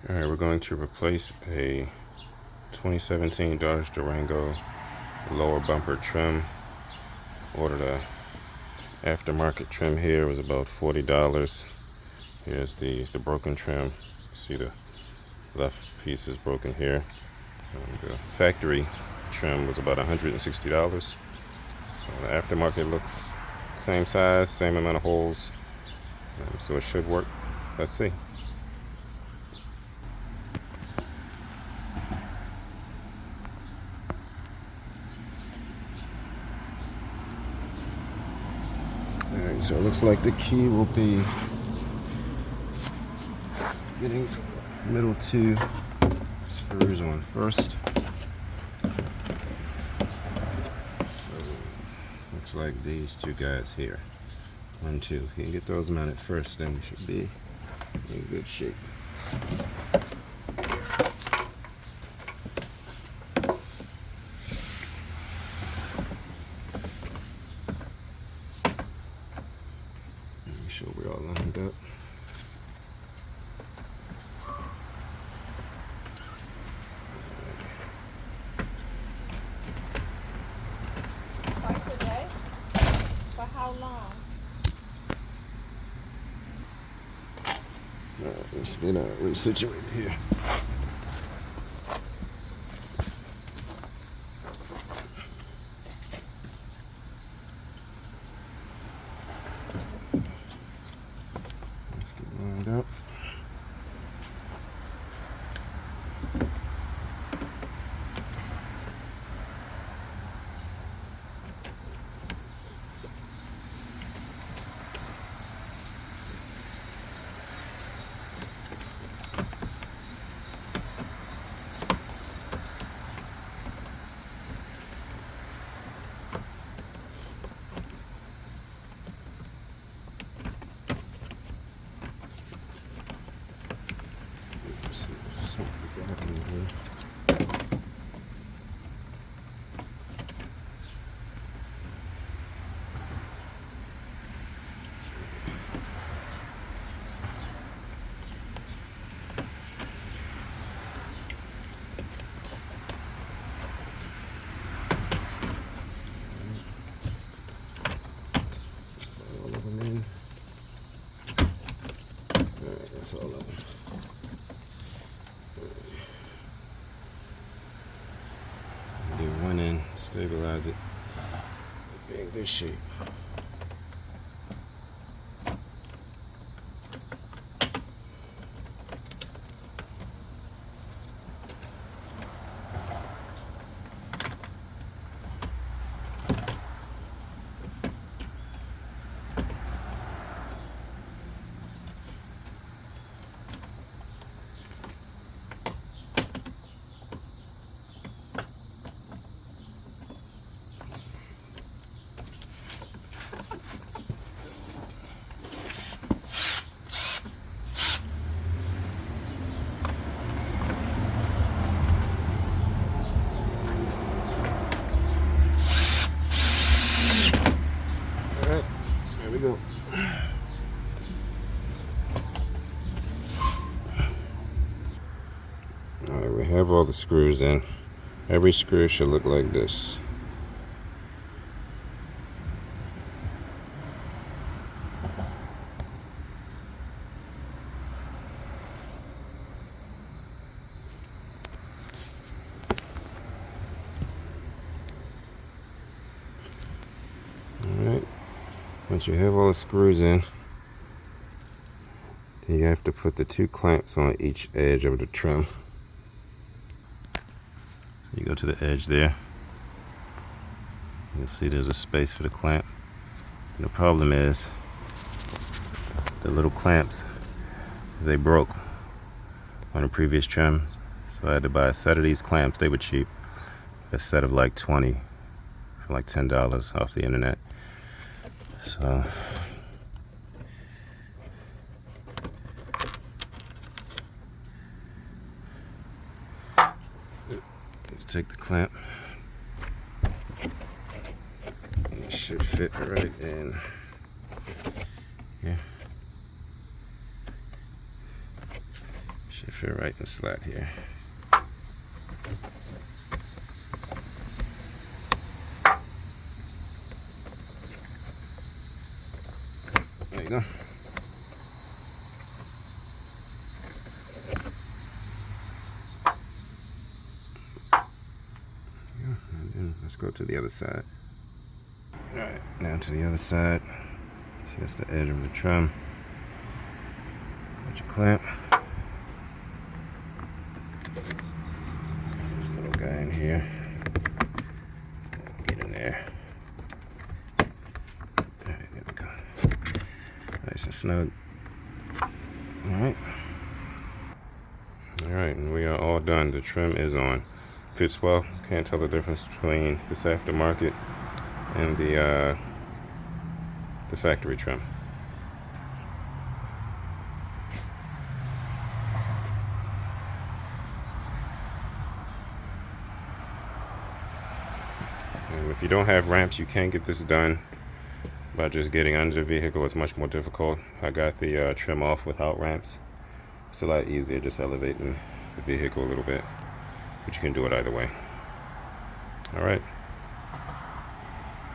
Alright, we're going to replace a 2017 Dodge Durango lower bumper trim. Ordered a aftermarket trim here. It was about $40. Here's the broken trim. See the left piece is broken here. The factory trim was about $160. So the aftermarket looks same size, same amount of holes. So it should work. Let's see. Alright, so it looks like the key will be getting middle two screws on first. So looks like these two guys here. 1, 2. If you can get those mounted first, then we should be in good shape. Make sure we're all lined up. Twice a day? For how long? Alright, let's get situated here. Let's get lined up. See if there's something back in here. All of them in. Alright, that's all of them. Get one in, stabilize it, be in good shape. Alright, here we go. Alright, we have all the screws in. Every screw should look like this. Alright, once you have all the screws in, then you have to put the 2 clamps on each edge of the trim. You go to the edge there, you'll see there's a space for the clamp. And the problem is the little clamps, they broke on the previous trims, so I had to buy a set of these clamps. They were cheap, a set of like 20 for like $10 off the internet. So let's take the clamp. It should fit right in here. Should fit right in the slot here. There you go. And then let's go to the other side. Alright, now to the other side. Just the edge of the trim. Put your clamp. This little guy in here. Get in there. Alright, there we go. Nice and snug. Alright. Alright, and we are all done. The trim is on. Fits well. Can't tell the difference between this aftermarket and the factory trim. And if you don't have ramps, you can get this done by just getting under the vehicle. It's much more difficult. I got the trim off without ramps. It's a lot easier just elevating the vehicle a little bit, but you can do it either way. All right.